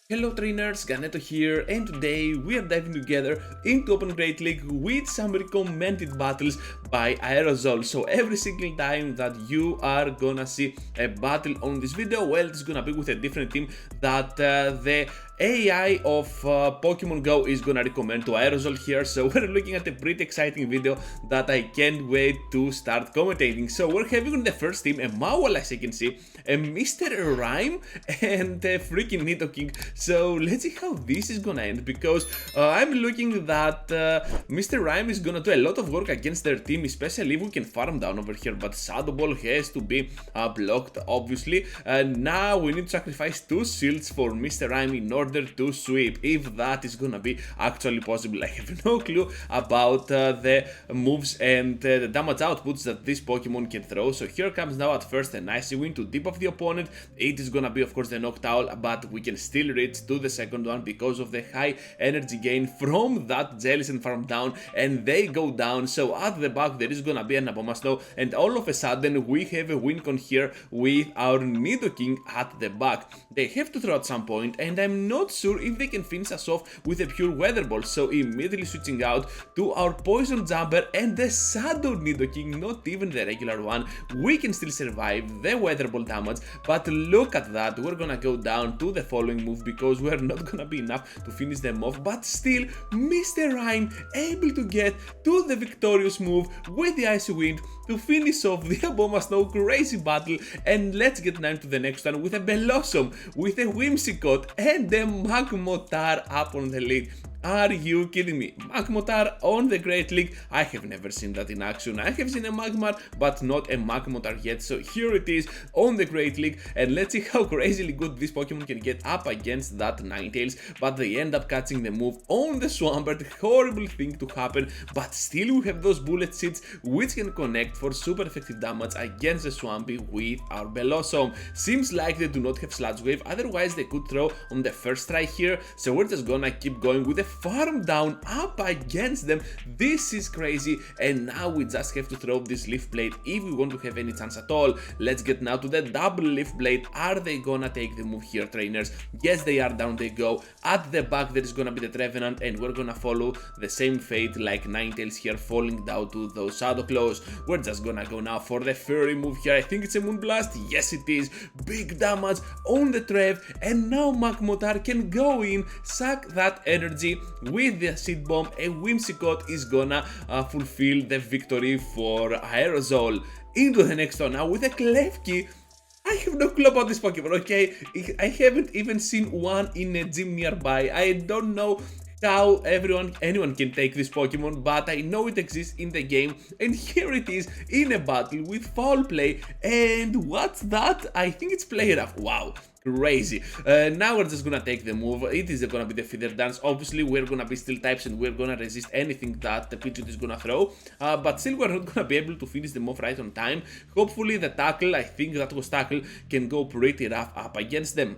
Hello trainers, Ganeto here, and today we are diving together into Open Great League with some recommended battles by Aerosol. So every single time that you are gonna see a battle on this video, well, it's gonna be with a different team that the AI of Pokemon Go is gonna recommend to Aerosol here. So we're looking at a pretty exciting video that I can't wait to start commentating. So we're having on the first team a Mawile, as you can see, a Mr. Rime and a freaking Nidoking. So let's see how this is gonna end, because I'm looking that Mr. Rime is gonna do a lot of work against their team, especially if we can farm down over here, but Shadow Ball has to be blocked, obviously. Now we need to sacrifice 2 shields for Mr. Rime in order to sweep, if that is gonna be actually possible. I have no clue about the moves and the damage outputs that this Pokemon can throw. So here comes now at first an Icy Wind to deep off the opponent. It is gonna be of course the Noctowl, but we can still reach to the second one because of the high energy gain from that Jellicent farm down, and they go down. So at the back there is gonna be an Abomasnow, and all of a sudden we have a win con here with our Nidoking at the back. They have to throw at some point, and I'm not sure if they can finish us off with a pure Weather Ball. So immediately switching out to our Poison Jumper and the Shadow Nidoking, not even the regular one. We can still survive the Weather Ball damage, but look at that, we're gonna go down to the following move because we're not gonna be enough to finish them off. But still, Mr. Rime able to get to the victorious move with the Icy Wind to finish off the Abomasnow crazy battle. And let's get now to the next one with a Bellossom, with a Whimsicott and a Magmortar up on the lead. Are you kidding me? Magmortar on the Great League. I have never seen that in action. I have seen a Magmar, but not a Magmortar yet. So here it is on the Great League, and let's see how crazily good this Pokemon can get up against that Ninetales. But they end up catching the move on the Swampert. Horrible thing to happen, but still we have those bullet seeds which can connect for super effective damage against the Swampy with our Bellossom. Seems like they do not have Sludge Wave, otherwise they could throw on the first try here. So we're just gonna keep going with the farm down up against them. This is crazy, and now we just have to throw this Leaf Blade if we want to have any chance at all. Let's get now to the double Leaf Blade. Are they gonna take the move here, trainers? Yes, they are. Down they go. At the back there is gonna be the Trevenant, and we're gonna follow the same fate like Ninetales here, falling down to those Shadow Claws. We're just gonna go now for the Fairy move here. I think it's a Moonblast. Yes, it is. Big damage on the Trev, and now Magmortar can go in, suck that energy with the Seed Bomb, and Whimsicott is gonna fulfill the victory for Aerosol. Into the next one now with a Klefki. I have no clue about this Pokemon, okay? I haven't even seen one in a gym nearby. I don't know how anyone can take this Pokemon, but I know it exists in the game, and here it is in a battle with Foul Play. And what's that? I think it's Play Rough. Wow, crazy. Now we're just gonna take the move. It is gonna be the Feather Dance. Obviously we're gonna be Steel types and we're gonna resist anything that the Pidgeot is gonna throw, but still we're not gonna be able to finish them off right on time. Hopefully the Tackle, I think that was Tackle, can go pretty rough up against them.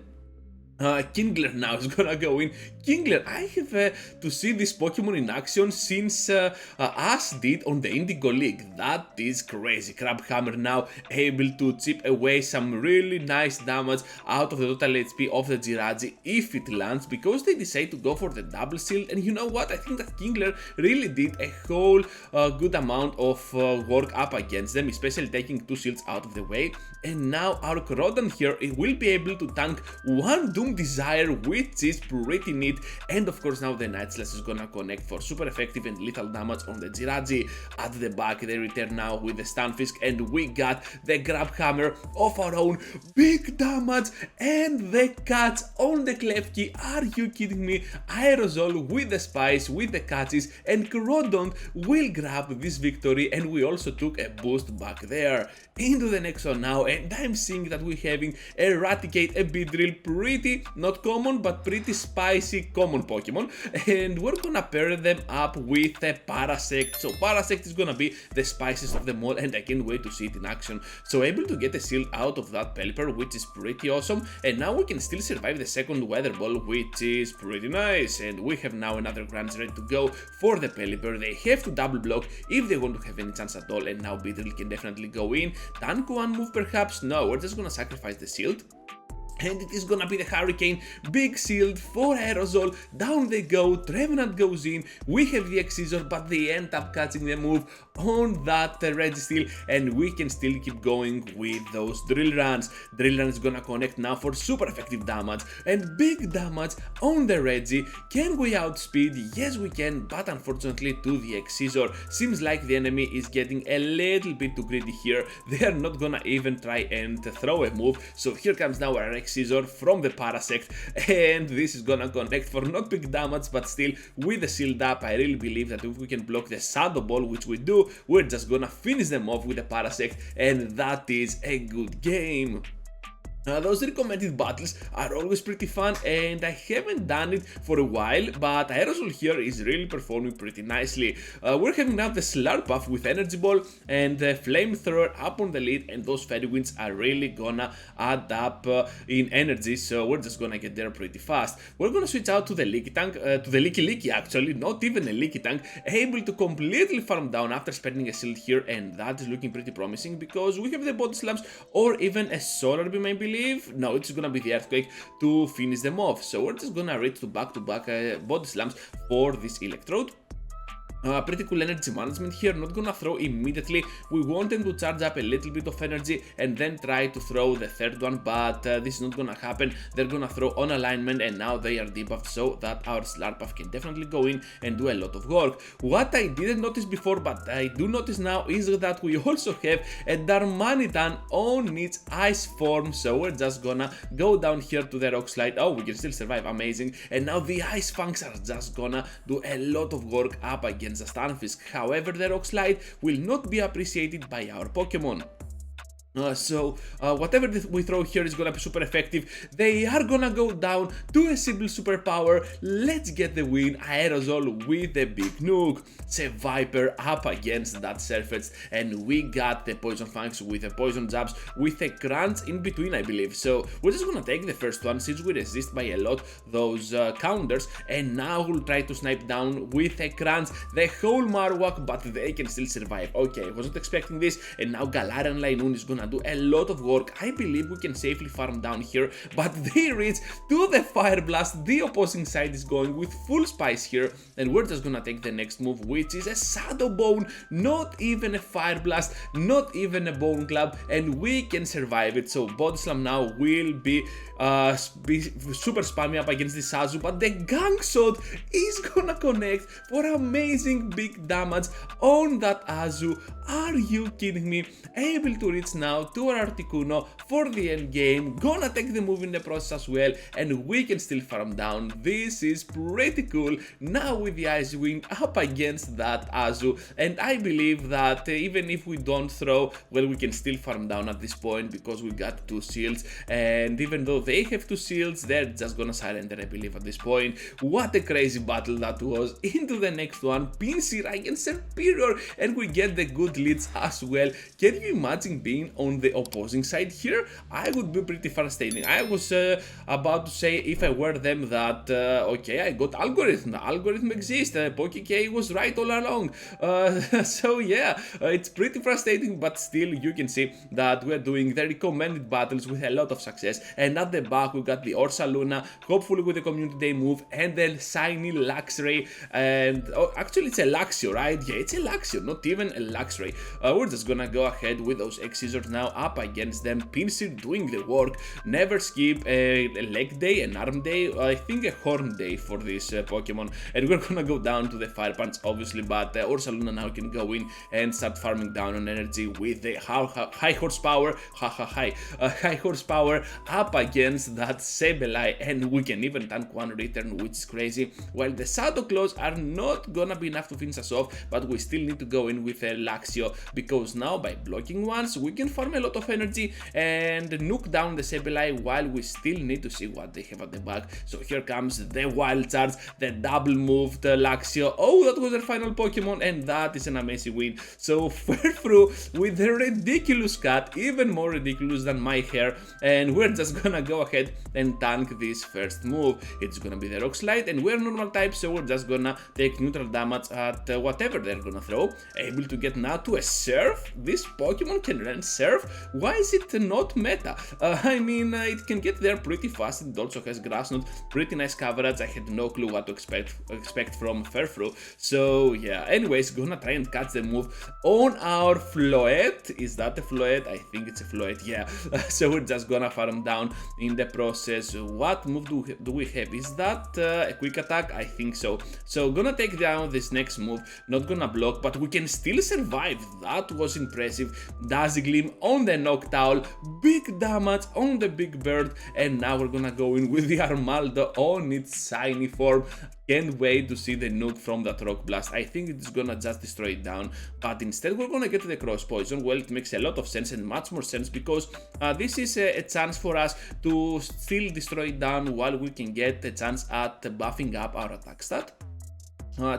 Kingler now is gonna go in. Kingler, I have to see this Pokemon in action since us did on the Indigo League. That is crazy. Crabhammer now able to chip away some really nice damage out of the total HP of the Jirachi if it lands, because they decide to go for the double shield. And you know what? I think that Kingler really did a whole good amount of work up against them, especially taking 2 shields out of the way. And now our Corrodon here, it will be able to tank one Doom Desire, which is pretty neat. And of course now the Night Slash is gonna connect for super effective and lethal damage on the Jirachi. At the back they return now with the Stunfisk, and we got the Grab Hammer of our own. Big damage and the catch on the Klefki. Are you kidding me? Aerosol with the Spice, with the catches, and Corrodon will grab this victory, and we also took a boost back there. Into the next one now, and I'm seeing that we're having Eradicate, a Beedrill, pretty not common but pretty spicy common Pokemon, and we're gonna pair them up with a Parasect. So Parasect is gonna be the spiciest of them all, and I can't wait to see it in action. So able to get a shield out of that Pelipper, which is pretty awesome, and now we can still survive the second Weather Ball, which is pretty nice. And we have now another Grunge ready to go for the Pelipper. They have to double block if they want to have any chance at all, and now Beedrill can definitely go in. Tank one move perhaps? No, we're just gonna sacrifice the shield. and it is gonna be the Hurricane, big shield for aerosol, down they go, Trevenant goes in, we have the X-Scissor, but they end up catching the move on that Registeel, and we can still keep going with those Drill Runs. Drill Run is gonna connect now for super effective damage, and big damage on the Reggie. Can we outspeed? Yes we can, but unfortunately to the X-Scissor. Seems like the enemy is getting a little bit too greedy here, they are not gonna even try and throw a move, so here comes now our X-Scissor from the Parasect, and this is gonna connect for not big damage, but still with the shield up. I really believe that if we can block the Shadow Ball, which we do, we're just gonna finish them off with the Parasect, and that is a good game. Those recommended battles are always pretty fun, and I haven't done it for a while, but Aerosol here is really performing pretty nicely. We're having now the Slurpuff with Energy Ball and the Flamethrower up on the lead, and those Fairy Winds are really gonna add up in energy, so we're just gonna get there pretty fast. We're gonna switch out to the Lickitung, to the Licky actually, not even a Lickitung, able to completely farm down after spending a shield here, and that is looking pretty promising because we have the Body Slams or even a Solar Beam, I believe. No, it's gonna be the Earthquake to finish them off, so we're just gonna reach to back-to-back Body Slams for this Electrode. Pretty cool energy management here, not gonna throw immediately, we want them to charge up a little bit of energy and then try to throw the third one, but this is not gonna happen. They're gonna throw on alignment, and now they are debuffed so that our Slurpuff can definitely go in and do a lot of work. What I didn't notice before, but I do notice now, is that we also have a Darmanitan on its ice form, so we're just gonna go down here to the Rock Slide. Oh, we can still survive, amazing, and now the Ice Fangs are just gonna do a lot of work up against the Stunfisk. However, the Rock Slide will not be appreciated by our Pokemon. Whatever we throw here is gonna be super effective. They are gonna go down to a simple superpower. Let's get the win. Aerosol with a big nuke. It's a Viper up against that Surface, and we got the Poison Fangs with the Poison Jabs with a Crunch in between, I believe. So we're just gonna take the first one since we resist by a lot those counters, and now we'll try to snipe down with a Crunch the whole Marowak, but they can still survive. Okay, I wasn't expecting this, and now Galarian Linoon is gonna do a lot of work. I believe we can safely farm down here, but they reach to the Fire Blast. The opposing side is going with full spice here, and we're just gonna take the next move, which is a Shadow Bone, not even a Fire Blast, not even a Bone Club, and we can survive it. So Body Slam now will be super spammy up against the Sazu, but the Gang Shot is gonna connect for amazing big damage on that Azu. Are you kidding me? Able to reach now to our Articuno for the end game, gonna take the move in the process as well, and we can still farm down. This is pretty cool. Now with the Ice Wind up against that Azu, and I believe that even if we don't throw, well, we can still farm down at this point because we got 2 shields, and even though they have 2 shields, they're just gonna surrender, I believe, at this point. What a crazy battle that was. Into the next one, Pinsir against Serperior, and we get the good leads as well. Can you imagine being on the opposing side here? I would be pretty frustrating. I was about to say, if I were them, that okay, I got Algorithm. Algorithm exists. PokeK was right all along. So yeah, it's pretty frustrating, but still you can see that we're doing the recommended battles with a lot of success. And at the back we got the Ursaluna, hopefully with the Community Day move, and then shiny Luxray, and actually it's a Luxio, right? Yeah, it's a Luxio, not even a Luxray. We're just gonna go ahead with those X-Scissors now up against them. Pinsir doing the work. Never skip a Leg Day, an Arm Day, I think a Horn Day for this Pokemon, and we're gonna go down to the Fire Punch obviously, but Ursaluna now can go in and start farming down on energy with the high horsepower, high horsepower up against that Sableye, and we can even tank one return, which is crazy. While the Shadow Claws are not gonna be enough to finish us off, but we still need to go in with a Luxio, because now by blocking once we can farm a lot of energy and nuke down the Sableye, while we still need to see what they have at the back. So here comes the Wild Charge, the double moved Luxio. Oh, that was their final Pokemon, and that is an amazing win. So we're through with the ridiculous cut, even more ridiculous than my hair, and we're just gonna go ahead and tank this first move. It's gonna be the Rock Slide, and we're normal type, so we're just gonna take neutral damage at whatever they're gonna throw. Able to get now to a Surf. This Pokemon can run Surf. Observe. Why is it not meta? I mean, it can get there pretty fast. It also has Grass Knot, pretty nice coverage. I had no clue what to expect from Furfrou. So yeah, anyways, gonna try and catch the move on our Floette. Is that a Floette? I think it's a Floette, yeah. So we're just gonna farm down in the process. What move do we have? Is that a quick attack? I think so. So gonna take down this next move, not gonna block, but we can still survive. That was impressive. Dazzling on the Noctowl, big damage on the big bird, and now we're gonna go in with the Armaldo on its shiny form. Can't wait to see the nuke from that Rock Blast. I think it's gonna just destroy it down, but instead we're gonna get to the Cross Poison. Well, it makes a lot of sense and much more sense because this is a chance for us to still destroy it down while we can get a chance at buffing up our attack stat.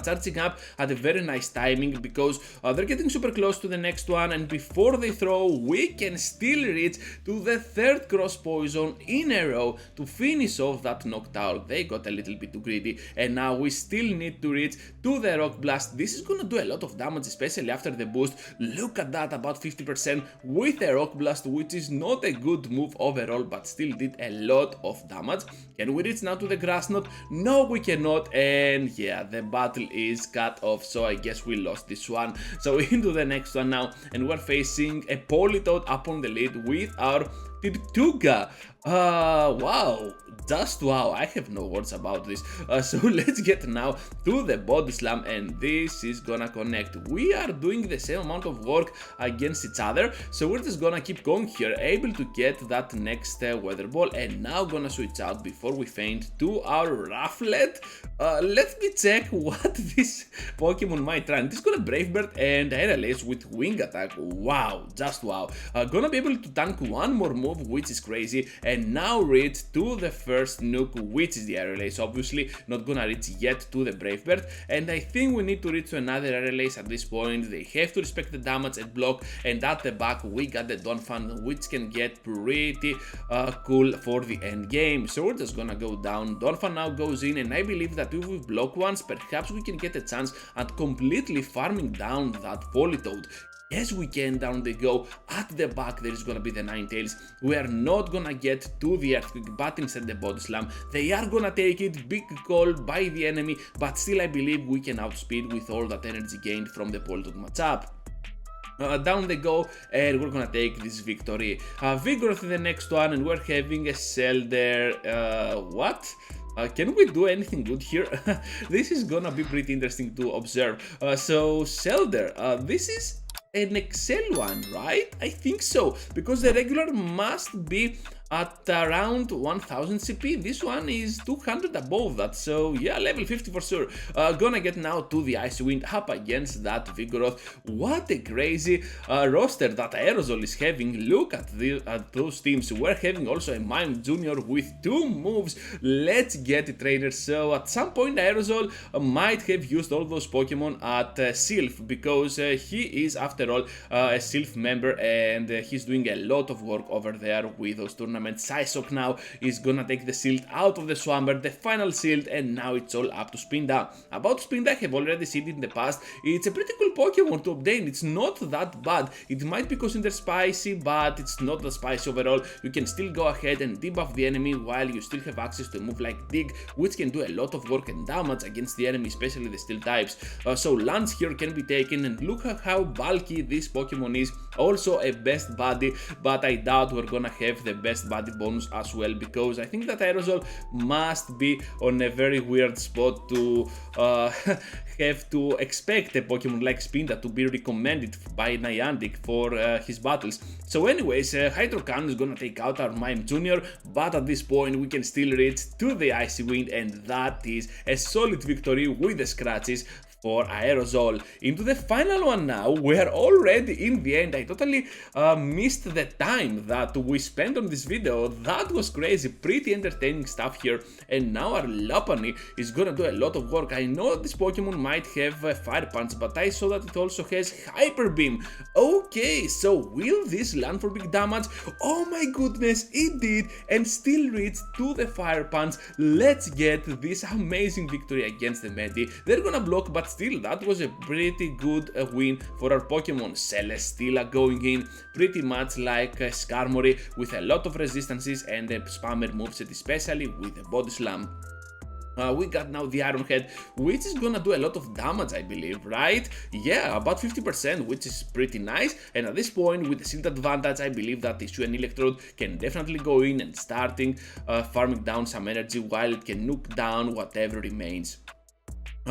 Charging up at a very nice timing because they're getting super close to the next one, and before they throw we can still reach to the third Cross Poison in a row to finish off that Noctowl. They got a little bit too greedy, and now we still need to reach to the Rock Blast. This is gonna do a lot of damage, especially after the boost. Look at that, about 50% with a Rock Blast, which is not a good move overall, but still did a lot of damage. Can we reach now to the Grass Knot? No, we cannot, and yeah, the battle is cut off, so I guess we lost this one. So into the next one now, and we're facing a Politoed up on the lead with our Tirtouga. Wow, just wow, I have no words about this. So let's get now to the Body Slam, and this is gonna connect. We are doing the same amount of work against each other, so we're just gonna keep going here, able to get that next Weather Ball, and now gonna switch out before we faint to our Rufflet. Let me check what this Pokemon might run. It's got a Brave Bird and Aerial Ace with Wing Attack. Wow, just wow. Gonna be able to tank one more move, which is crazy, and now reach to the first nuke, which is the Aerial Ace. Obviously not gonna reach yet to the Brave Bird, and I think we need to reach to another Aerial Ace at this point. They have to respect the damage and block, and at the back we got the Donphan, which can get pretty cool for the end game. So we're just gonna go down. Donphan now goes in, and I believe that if we block once, perhaps we can get a chance at completely farming down that Politoed. Yes, we can. Down they go. At the back there is gonna be the Ninetales. We are not gonna get to the Earthquake, but instead the Body Slam. They are gonna take it. Big call by the enemy, but still I believe we can outspeed with all that energy gained from the Politoed matchup. Down they go, and we're gonna take this victory. Vigoroth in the next one, and we're having a Shellder. What? Can we do anything good here? This is gonna be pretty interesting to observe. So Shellder, this is an Excel one, right? I think so, because the regular must be at around 1000 CP. This one is 200 above that, so yeah, level 50 for sure. Gonna get now to the Icy Wind up against that Vigoroth. What a crazy roster that Aerosol is having. Look at those teams. We're having also a Mime Jr with 2 moves. Let's get it, trainers. So at some point Aerosol might have used all those Pokemon at Sylph, because he is after all a Sylph member, and he's doing a lot of work over there with those tournaments. Psyshock now is gonna take the shield out of the Swampert, the final shield, and now it's all up to Spinda. About Spinda, I have already seen it in the past. It's a pretty cool Pokemon to obtain. It's not that bad. It might be considered spicy, but it's not that spicy overall. You can still go ahead and debuff the enemy while you still have access to a move like Dig, which can do a lot of work and damage against the enemy, especially the steel types. So Lance here can be taken, and look at how bulky this Pokemon is. Also a best body, but I doubt we're gonna have the best body bonus as well, because I think that Aerosol must be on a very weird spot to have to expect a Pokemon like Spinda to be recommended by Niantic for his battles. So anyways, Hydro Cannon is gonna take out our Mime Jr, but at this point we can still reach to the Icy Wind, and that is a solid victory with the scratches for Aerosol. Into the final one now. We are already in the end. I totally missed the time that we spent on this video. That was crazy, pretty entertaining stuff here. And now our Lopunny is gonna do a lot of work. I know this Pokemon might have Fire Punch, but I saw that it also has Hyper Beam. Okay, so will this land for big damage? Oh my goodness, it did, and still reached to the Fire Punch. Let's get this amazing victory against the Medi. They're gonna block, but but still that was a pretty good win for our Pokemon. Celesteela going in pretty much like Skarmory with a lot of resistances and a spammer moveset, especially with the Body Slam. We got now the Iron Head, which is gonna do a lot of damage, I believe, right? Yeah, about 50%, which is pretty nice. And at this point, with the Shield advantage, I believe that Issue and Electrode can definitely go in and starting farming down some energy while it can nuke down whatever remains.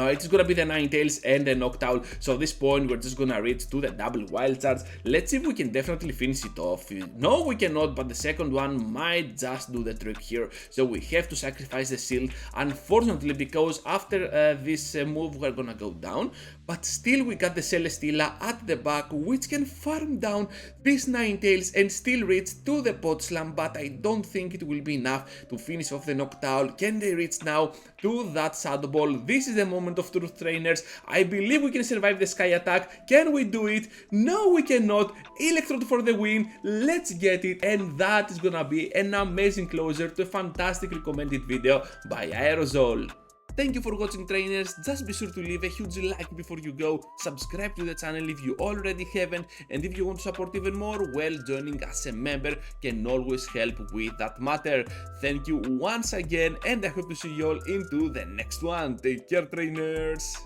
It's gonna be the Ninetales and the Noctowl, so at this point we're just gonna reach to the double wild charge. Let's see if we can definitely finish it off. No, we cannot, but the second one might just do the trick here, so we have to sacrifice the shield, unfortunately, because after this move we're gonna go down, but still we got the Celesteela at the back, which can farm down this Ninetales and still reach to the Pot Slam, but I don't think it will be enough to finish off the Noctowl. Can they reach now to that Shadow Ball? This is the moment of truth, trainers. I believe we can survive the Sky Attack. Can we do it? No, we cannot. Electrode for the win. Let's get it. And that is gonna be an amazing closer to a fantastic recommended video by Aerosol. Thank you for watching, trainers. Just be sure to leave a huge like before you go, subscribe to the channel if you already haven't, and if you want to support even more, well, joining as a member can always help with that matter. Thank you once again, and I hope to see you all into the next one. Take care, trainers.